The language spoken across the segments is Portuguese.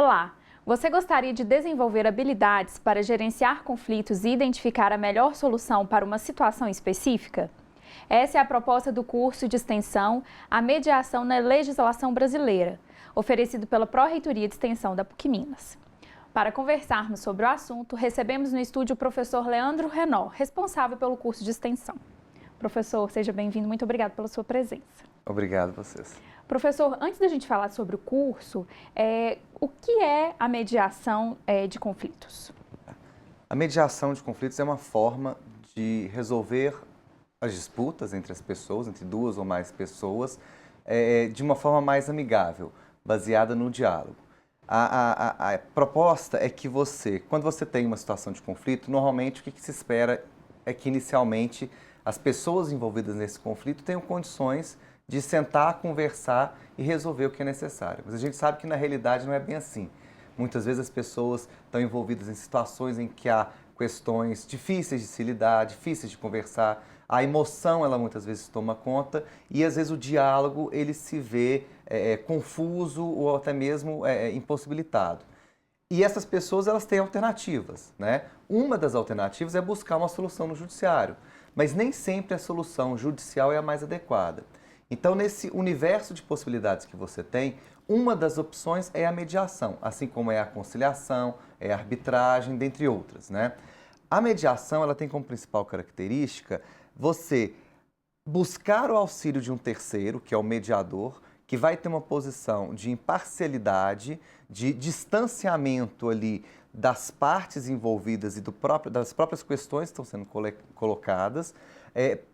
Olá! Você gostaria de desenvolver habilidades para gerenciar conflitos e identificar a melhor solução para uma situação específica? Essa é a proposta do curso de extensão A Mediação na Legislação Brasileira, oferecido pela Pró-Reitoria de Extensão da PUC-Minas. Para conversarmos sobre o assunto, recebemos no estúdio o professor Leandro Renó, responsável pelo curso de extensão. Professor, seja bem-vindo, muito obrigado pela sua presença. Obrigado a vocês. Professor, antes da gente falar sobre o curso, o que é a mediação de conflitos? A mediação de conflitos é uma forma de resolver as disputas entre as pessoas, entre duas ou mais pessoas, de uma forma mais amigável, baseada no diálogo. A proposta é que quando você tem uma situação de conflito, normalmente o que se espera é que inicialmente as pessoas envolvidas nesse conflito tenham condições de sentar, conversar e resolver o que é necessário. Mas a gente sabe que na realidade não é bem assim. Muitas vezes as pessoas estão envolvidas em situações em que há questões difíceis de se lidar, difíceis de conversar. A emoção, ela muitas vezes toma conta e às vezes o diálogo ele se vê confuso ou até mesmo impossibilitado. E essas pessoas elas têm alternativas, né? Uma das alternativas é buscar uma solução no judiciário, mas nem sempre a solução judicial é a mais adequada. Então, nesse universo de possibilidades que você tem, uma das opções é a mediação, assim como é a conciliação, é a arbitragem, dentre outras, né? A mediação, ela tem como principal característica você buscar o auxílio de um terceiro, que é o mediador, que vai ter uma posição de imparcialidade, de distanciamento ali das partes envolvidas e das próprias questões que estão sendo colocadas,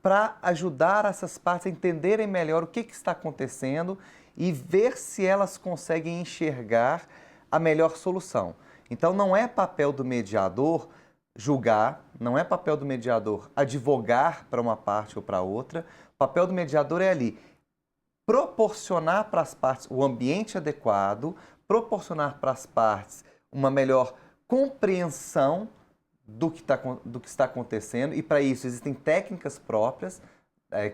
para ajudar essas partes a entenderem melhor o que está acontecendo e ver se elas conseguem enxergar a melhor solução. Então, não é papel do mediador julgar, não é papel do mediador advogar para uma parte ou para outra. O papel do mediador é ali proporcionar para as partes o ambiente adequado, proporcionar para as partes uma melhor compreensão do que está acontecendo, e para isso existem técnicas próprias,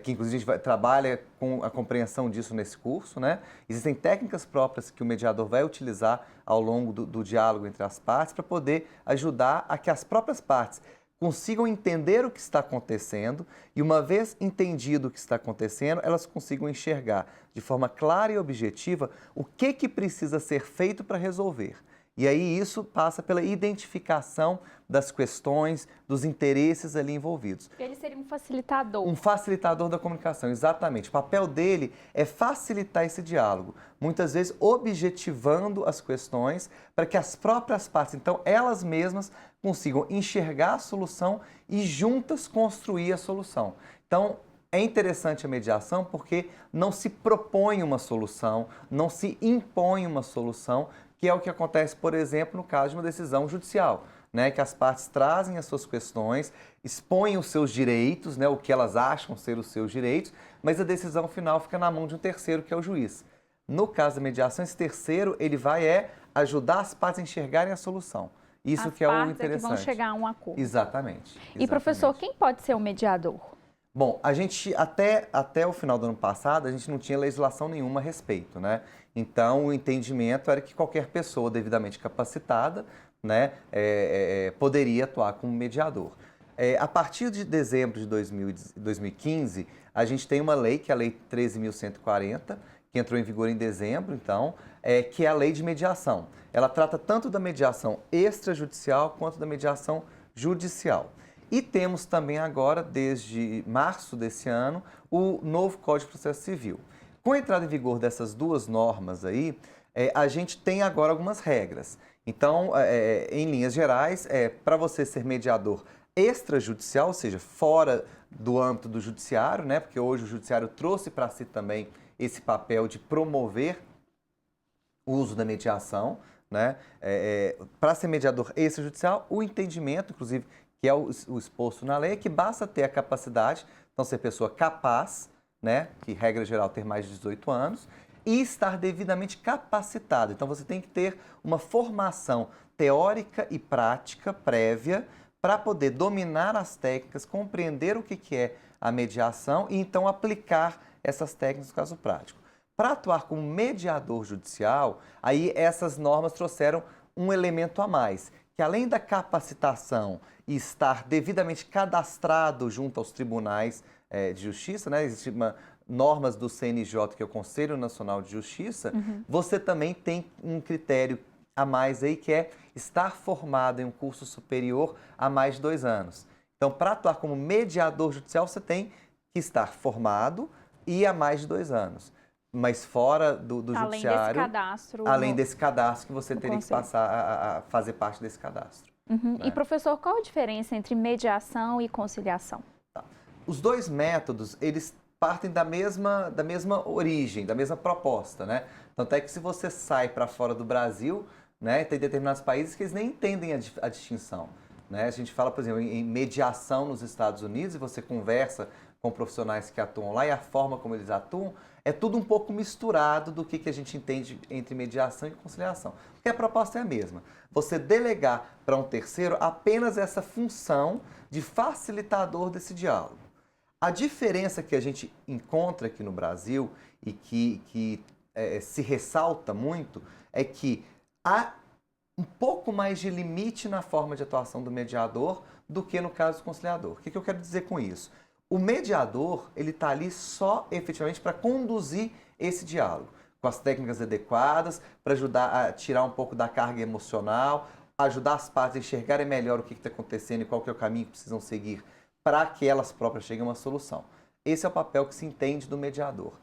que inclusive a gente trabalha com a compreensão disso nesse curso, né? Existem técnicas próprias que o mediador vai utilizar ao longo do diálogo entre as partes para poder ajudar a que as próprias partes consigam entender o que está acontecendo e, uma vez entendido o que está acontecendo, elas consigam enxergar de forma clara e objetiva o que precisa ser feito para resolver. E aí isso passa pela identificação das questões, dos interesses ali envolvidos. Ele seria um facilitador. Um facilitador da comunicação, exatamente. O papel dele é facilitar esse diálogo, muitas vezes objetivando as questões para que as próprias partes, então elas mesmas, consigam enxergar a solução e juntas construir a solução. Então, é interessante a mediação porque não se propõe uma solução, não se impõe uma solução, que é o que acontece, por exemplo, no caso de uma decisão judicial, né? Que as partes trazem as suas questões, expõem os seus direitos, né? O que elas acham ser os seus direitos, mas a decisão final fica na mão de um terceiro, que é o juiz. No caso da mediação, esse terceiro ele vai ajudar as partes a enxergarem a solução. Isso que é o interessante. As partes que vão chegar a um acordo. Exatamente. E, professor, quem pode ser o mediador? Bom, a gente, até o final do ano passado, a gente não tinha legislação nenhuma a respeito, né? Então, o entendimento era que qualquer pessoa devidamente capacitada, né, poderia atuar como mediador. A partir de dezembro de 2015, a gente tem uma lei, que é a Lei 13.140, que entrou em vigor em dezembro, então, que é a Lei de Mediação. Ela trata tanto da mediação extrajudicial quanto da mediação judicial. E temos também agora, desde março desse ano, o novo Código de Processo Civil. Com a entrada em vigor dessas duas normas aí, a gente tem agora algumas regras. Então, em linhas gerais, para você ser mediador extrajudicial, ou seja, fora do âmbito do judiciário, né? Porque hoje o judiciário trouxe para si também esse papel de promover o uso da mediação, né? Para ser mediador extrajudicial, o entendimento, inclusive, que é o exposto na lei, é que basta ter a capacidade, então ser pessoa capaz, né, que regra geral ter mais de 18 anos, e estar devidamente capacitado. Então você tem que ter uma formação teórica e prática prévia para poder dominar as técnicas, compreender o que é a mediação e então aplicar essas técnicas no caso prático. para atuar como mediador judicial, aí essas normas trouxeram um elemento a mais, que além da capacitação e estar devidamente cadastrado junto aos tribunais de justiça, né, existem normas do CNJ, que é o Conselho Nacional de Justiça, você também tem um critério a mais aí, que é estar formado em um curso superior há mais de 2 anos. Então, para atuar como mediador judicial, você tem que estar formado e há mais de 2 anos. Mas fora do judiciário, além desse cadastro que você teria que passar a fazer parte desse cadastro. E professor, qual a diferença entre mediação e conciliação? Tá. Os dois métodos, eles partem da mesma origem, da mesma proposta, né? Tanto é que se você sai para fora do Brasil, né, tem determinados países que eles nem entendem a distinção. Né? A gente fala, por exemplo, em mediação nos Estados Unidos, e você conversa com profissionais que atuam lá e a forma como eles atuam, é tudo um pouco misturado do que a gente entende entre mediação e conciliação. Porque a proposta é a mesma. Você delegar para um terceiro apenas essa função de facilitador desse diálogo. A diferença que a gente encontra aqui no Brasil e que se ressalta muito é que há um pouco mais de limite na forma de atuação do mediador do que no caso do conciliador. O que eu quero dizer com isso? O mediador, ele está ali só efetivamente para conduzir esse diálogo, com as técnicas adequadas, para ajudar a tirar um pouco da carga emocional, ajudar as partes a enxergarem melhor o que está acontecendo e qual que é o caminho que precisam seguir para que elas próprias cheguem a uma solução. Esse é o papel que se entende do mediador.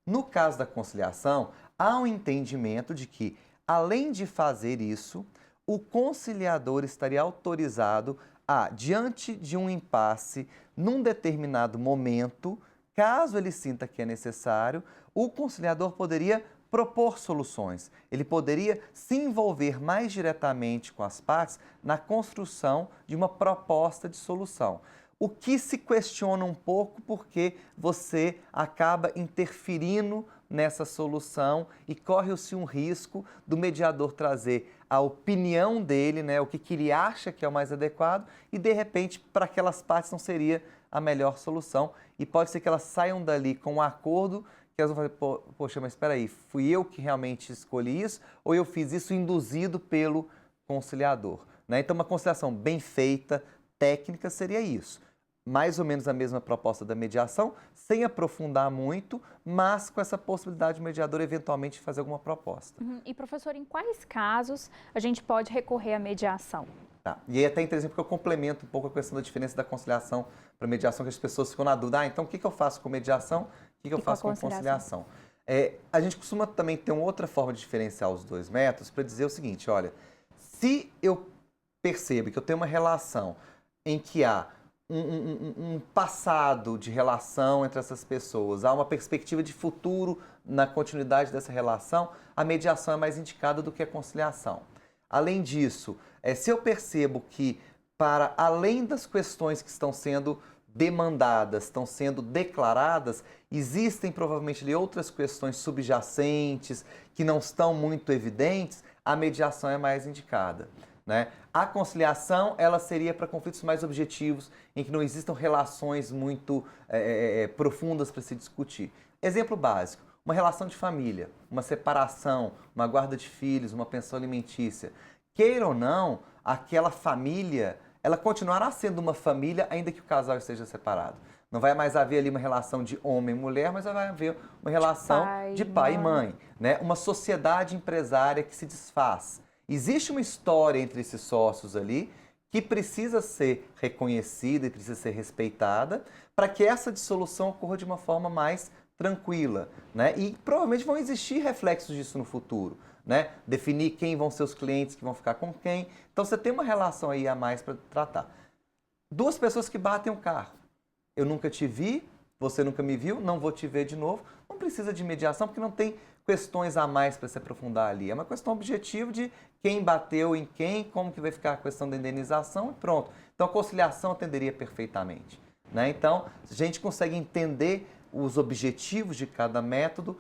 No caso da conciliação, há um entendimento de que, além de fazer isso, o conciliador estaria autorizado a, diante de um impasse, num determinado momento, caso ele sinta que é necessário, o conciliador poderia propor soluções. Ele poderia se envolver mais diretamente com as partes na construção de uma proposta de solução. O que se questiona um pouco porque você acaba interferindo nessa solução e corre-se um risco do mediador trazer a opinião dele, né, o que ele acha que é o mais adequado e, de repente, para aquelas partes não seria a melhor solução e pode ser que elas saiam dali com um acordo que elas vão falar, poxa, mas espera aí, fui eu que realmente escolhi isso ou eu fiz isso induzido pelo conciliador? Né? Então, uma conciliação bem feita, técnica, seria isso. Mais ou menos a mesma proposta da mediação, sem aprofundar muito, mas com essa possibilidade do mediador eventualmente fazer alguma proposta. E professor, em quais casos a gente pode recorrer à mediação? Tá. E aí até interessante porque eu complemento um pouco a questão da diferença da conciliação para mediação, que as pessoas ficam na dúvida, então o que eu faço com mediação, o que eu faço com conciliação? A gente costuma também ter uma outra forma de diferenciar os dois métodos para dizer o seguinte, olha, se eu percebo que eu tenho uma relação em que há um passado de relação entre essas pessoas, há uma perspectiva de futuro na continuidade dessa relação, a mediação é mais indicada do que a conciliação. Além disso, se eu percebo que, para além das questões que estão sendo demandadas, estão sendo declaradas, existem provavelmente ali outras questões subjacentes que não estão muito evidentes, a mediação é mais indicada. Né? A conciliação, ela seria para conflitos mais objetivos, em que não existam relações muito profundas para se discutir. Exemplo básico, uma relação de família, uma separação, uma guarda de filhos, uma pensão alimentícia. Queira ou não, aquela família, ela continuará sendo uma família, ainda que o casal esteja separado. Não vai mais haver ali uma relação de homem e mulher, mas vai haver uma relação de pai e mãe. Né? Uma sociedade empresária que se desfaz. Existe uma história entre esses sócios ali que precisa ser reconhecida e precisa ser respeitada para que essa dissolução ocorra de uma forma mais tranquila. Né? E provavelmente vão existir reflexos disso no futuro. Né? Definir quem vão ser os clientes que vão ficar com quem. Então você tem uma relação aí a mais para tratar. Duas pessoas que batem um carro. Eu nunca te vi, você nunca me viu, não vou te ver de novo. Não precisa de mediação porque não tem questões a mais para se aprofundar ali. É uma questão objetiva de quem bateu em quem, como que vai ficar a questão da indenização e pronto. Então a conciliação atenderia perfeitamente. Né? Então a gente consegue entender os objetivos de cada método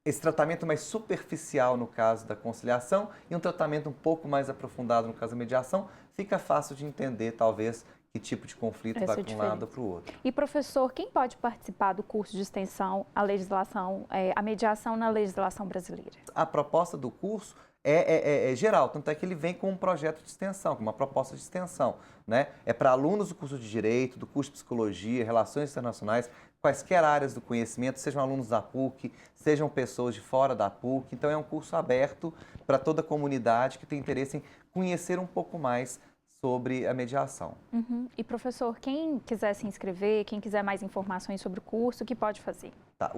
esse tratamento mais superficial no caso da conciliação e um tratamento um pouco mais aprofundado no caso da mediação, fica fácil de entender talvez que tipo de conflito Essa vai para um lado ou para o outro. E professor, quem pode participar do curso de extensão à legislação, a mediação na legislação brasileira? A proposta do curso é geral, tanto é que ele vem com um projeto de extensão, com uma proposta de extensão, né? É para alunos do curso de Direito, do curso de Psicologia, Relações Internacionais, quaisquer áreas do conhecimento, sejam alunos da PUC, sejam pessoas de fora da PUC. Então é um curso aberto para toda a comunidade que tem interesse em conhecer um pouco mais sobre a mediação. E professor, quem quiser se inscrever, quem quiser mais informações sobre o curso, o que pode fazer? Tá,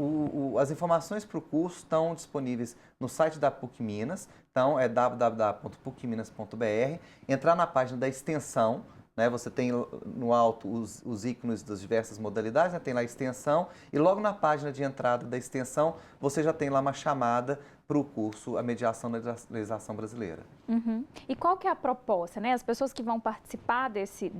as informações para o curso estão disponíveis no site da PUC Minas, então é www.pucminas.br, entrar na página da extensão, né, você tem no alto os ícones das diversas modalidades, né, tem lá a extensão, e logo na página de entrada da extensão você já tem lá uma chamada para o curso A Mediação na Legislação Brasileira. E qual que é a proposta, né? As pessoas que vão participar desse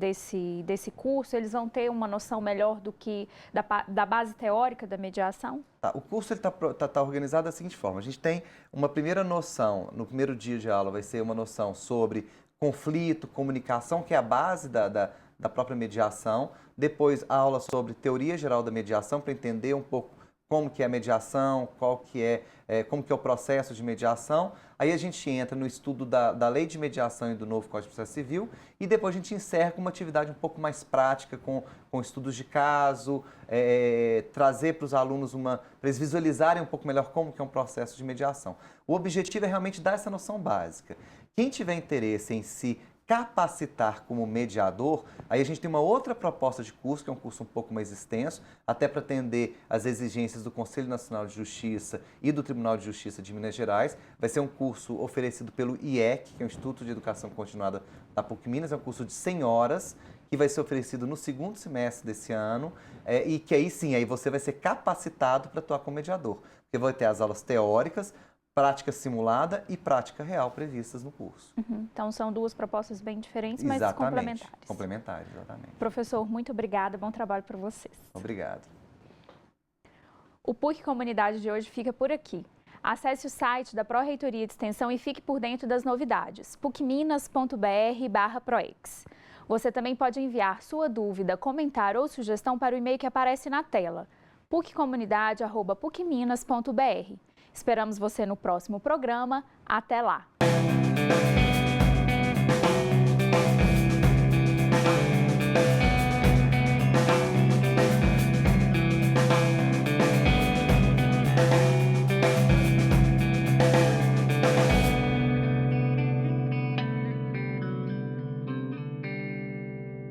curso, eles vão ter uma noção melhor do que da base teórica da mediação? Tá, o curso está organizado da seguinte forma: a gente tem uma primeira noção, no primeiro dia de aula vai ser uma noção sobre conflito, comunicação, que é a base da própria mediação. Depois, a aula sobre teoria geral da mediação, para entender um pouco como que é a mediação, como que é o processo de mediação. Aí a gente entra no estudo da Lei de Mediação e do novo Código de Processo Civil e depois a gente encerra com uma atividade um pouco mais prática, com estudos de caso, trazer para os alunos para eles visualizarem um pouco melhor como que é um processo de mediação. O objetivo é realmente dar essa noção básica. Quem tiver interesse em se capacitar como mediador, aí a gente tem uma outra proposta de curso, que é um curso um pouco mais extenso, até para atender as exigências do Conselho Nacional de Justiça e do Tribunal de Justiça de Minas Gerais. Vai ser um curso oferecido pelo IEC, que é o Instituto de Educação Continuada da PUC Minas, é um curso de 100 horas, que vai ser oferecido no segundo semestre desse ano, e que aí sim, aí você vai ser capacitado para atuar como mediador, porque vai ter as aulas teóricas, prática simulada e prática real previstas no curso. Então, são duas propostas bem diferentes, mas complementares. Complementares, exatamente. Professor, muito obrigada. Bom trabalho para vocês. Obrigado. O PUC Comunidade de hoje fica por aqui. Acesse o site da Pró-Reitoria de Extensão e fique por dentro das novidades. pucminas.br/proex. Você também pode enviar sua dúvida, comentário ou sugestão para o e-mail que aparece na tela, puccomunidade@pucminas.br. Esperamos você no próximo programa. Até lá!